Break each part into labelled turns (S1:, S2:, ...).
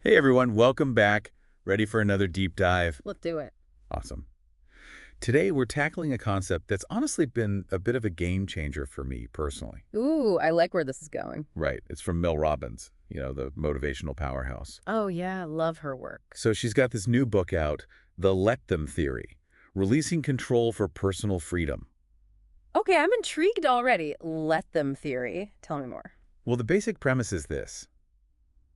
S1: Hey everyone, welcome back. Ready for another deep dive?
S2: Let's do it.
S1: Awesome. Today we're tackling a concept that's honestly been a bit of a game changer for me personally.
S2: Ooh, I like where this is going.
S1: Right, it's from Mel Robbins, the motivational powerhouse.
S2: Oh, yeah, love her work.
S1: So she's got this new book out, The Let Them Theory, Releasing Control for Personal Freedom.
S2: Okay, I'm intrigued already. Let them theory. Tell me more.
S1: Well, the basic premise is this.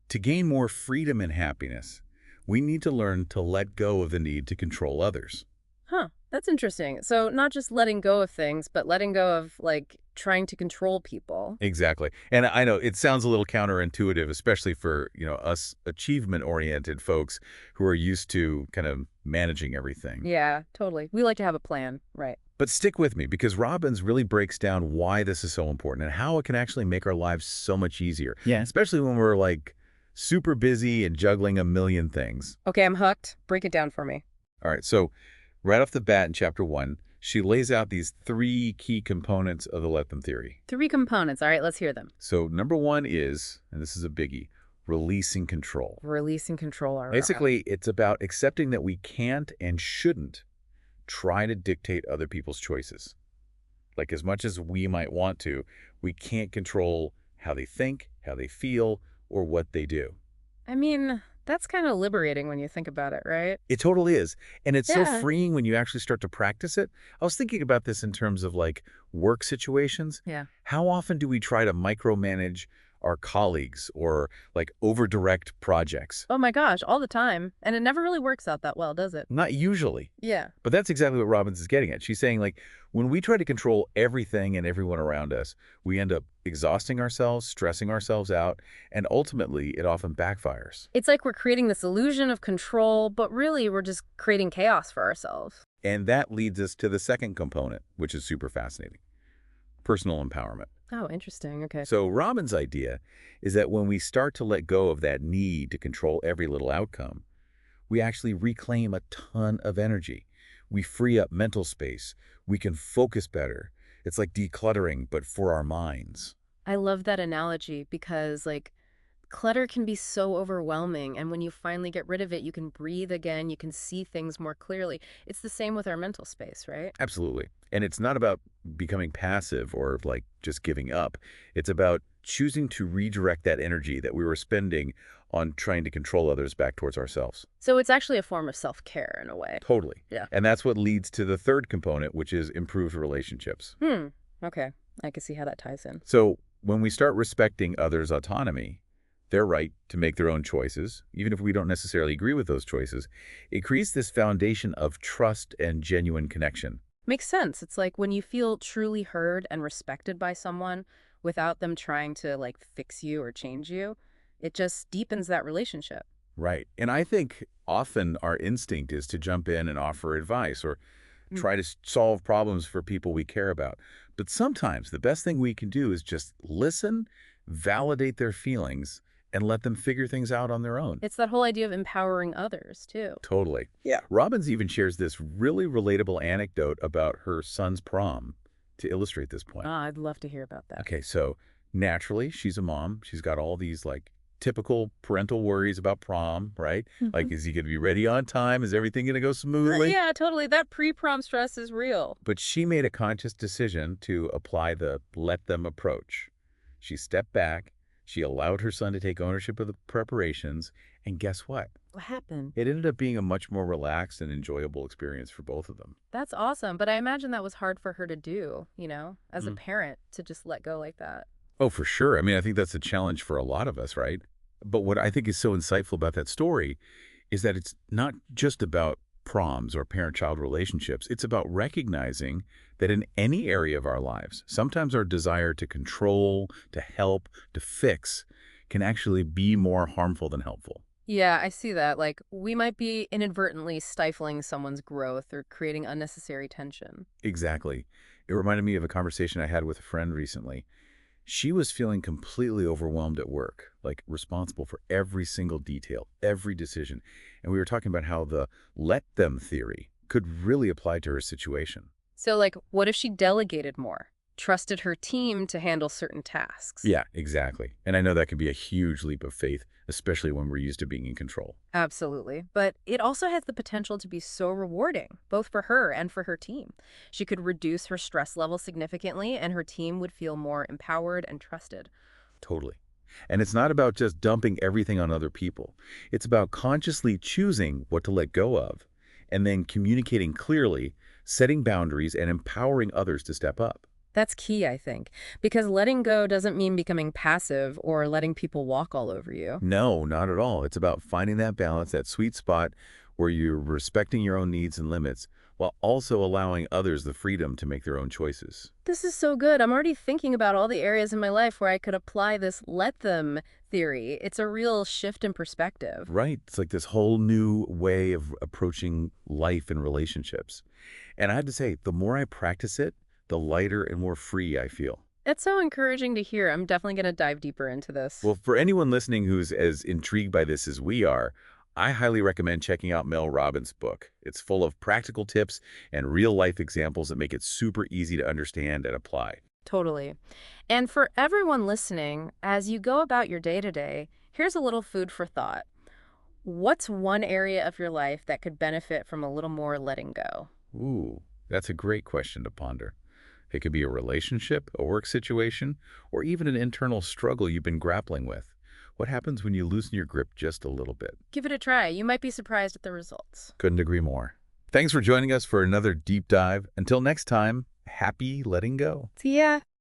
S1: To gain more freedom and happiness, we need to learn to let go of the need to control others.
S2: Huh, that's interesting. So not just letting go of things, but letting go of, like, trying to control people.
S1: Exactly. And I know it sounds a little counterintuitive, especially for, us achievement-oriented folks who are used to kind of managing everything.
S2: Yeah, totally. We like to have a plan, right?
S1: But stick with me because Robbins really breaks down why this is so important and how it can actually make our lives so much easier. Yeah. Especially when we're like super busy and juggling a million things.
S2: Okay, I'm hooked. Break it down for me.
S1: All right. So right off the bat in chapter 1, she lays out these 3 key components of the Let Them theory.
S2: 3 components. All right, let's hear them.
S1: So number 1 is, and this is a biggie, releasing control.
S2: Release and control our...
S1: Basically, it's about accepting that we can't and shouldn't try to dictate other people's choices. Like as much as we might want to, we can't control how they think, how they feel, or what they do.
S2: I mean, that's kind of liberating when you think about it, right?
S1: It totally is. And it's so
S2: Yeah.
S1: freeing when you actually start to practice it. I was thinking about this in terms of like work situations.
S2: Yeah.
S1: How often do we try to micromanage our colleagues or like over-direct projects?
S2: Oh my gosh, all the time. And it never really works out that well, does it?
S1: Not usually.
S2: Yeah.
S1: But that's exactly what Robbins is getting at. She's saying, like, when we try to control everything and everyone around us, we end up exhausting ourselves, stressing ourselves out, and ultimately it often backfires.
S2: It's like we're creating this illusion of control, but really we're just creating chaos for ourselves.
S1: And that leads us to the second component, which is super fascinating, personal empowerment.
S2: Oh, interesting. Okay.
S1: So Robbins' idea is that when we start to let go of that need to control every little outcome, we actually reclaim a ton of energy. We free up mental space. We can focus better. It's like decluttering, but for our minds.
S2: I love that analogy because, like, clutter can be so overwhelming. And when you finally get rid of it, you can breathe again. You can see things more clearly. It's the same with our mental space, right?
S1: Absolutely. And it's not about becoming passive or like just giving up. It's about choosing to redirect that energy that we were spending on trying to control others back towards ourselves.
S2: So it's actually a form of self-care in a way.
S1: Totally.
S2: Yeah.
S1: And that's what leads to the third component, which is improved relationships.
S2: Okay. I can see how that ties in.
S1: So when we start respecting others' autonomy, their right to make their own choices, even if we don't necessarily agree with those choices, it creates this foundation of trust and genuine connection.
S2: Makes sense. It's like when you feel truly heard and respected by someone without them trying to, like, fix you or change you, it just deepens that relationship.
S1: Right. And I think often our instinct is to jump in and offer advice or
S2: Mm.
S1: try to solve problems for people we care about. But sometimes the best thing we can do is just listen, validate their feelings, and let them figure things out on their own.
S2: It's that whole idea of empowering others, too.
S1: Totally. Yeah. Robbins even shares this really relatable anecdote about her son's prom to illustrate this point.
S2: Ah, I'd love to hear about that.
S1: Okay, so naturally, she's a mom. She's got all these like typical parental worries about prom, right? Like, is he going to be ready on time? Is everything going to go smoothly?
S2: Yeah, totally. That pre-prom stress is real.
S1: But she made a conscious decision to apply the let them approach. She stepped back. She allowed her son to take ownership of the preparations. And guess what?
S2: What happened?
S1: It ended up being a much more relaxed and enjoyable experience for both of them.
S2: That's awesome. But I imagine that was hard for her to do, as a
S1: Mm.
S2: parent, to just let go like that.
S1: Oh, for sure. I mean, I think that's a challenge for a lot of us, right? But what I think is so insightful about that story is that it's not just about proms or parent-child relationships. It's about recognizing that in any area of our lives, sometimes our desire to control, to help, to fix can actually be more harmful than helpful.
S2: Yeah, I see that. Like, we might be inadvertently stifling someone's growth or creating unnecessary tension.
S1: Exactly. It reminded me of a conversation I had with a friend recently. She was feeling completely overwhelmed at work, like responsible for every single detail, every decision. And we were talking about how the let them theory could really apply to her situation.
S2: So, like, what if she delegated more? trusted her team to handle certain tasks.
S1: Yeah, exactly. And I know that can be a huge leap of faith, especially when we're used to being in control.
S2: Absolutely. But it also has the potential to be so rewarding, both for her and for her team. She could reduce her stress level significantly, and her team would feel more empowered and trusted.
S1: Totally. And it's not about just dumping everything on other people. It's about consciously choosing what to let go of and then communicating clearly, setting boundaries, and empowering others to step up.
S2: That's key, I think, because letting go doesn't mean becoming passive or letting people walk all over you.
S1: No, not at all. It's about finding that balance, that sweet spot where you're respecting your own needs and limits while also allowing others the freedom to make their own choices.
S2: This is so good. I'm already thinking about all the areas in my life where I could apply this let them theory. It's a real shift in perspective.
S1: Right. It's like this whole new way of approaching life and relationships. And I have to say, the more I practice it, the lighter and more free I feel.
S2: It's so encouraging to hear. I'm definitely going to dive deeper into this.
S1: Well, for anyone listening who's as intrigued by this as we are, I highly recommend checking out Mel Robbins' book. It's full of practical tips and real-life examples that make it super easy to understand and apply.
S2: Totally. And for everyone listening, as you go about your day to day, here's a little food for thought. What's one area of your life that could benefit from a little more letting go?
S1: Ooh, that's a great question to ponder. It could be a relationship, a work situation, or even an internal struggle you've been grappling with. What happens when you loosen your grip just a little bit?
S2: Give it a try. You might be surprised at the results.
S1: Couldn't agree more. Thanks for joining us for another deep dive. Until next time, happy letting go.
S2: See ya.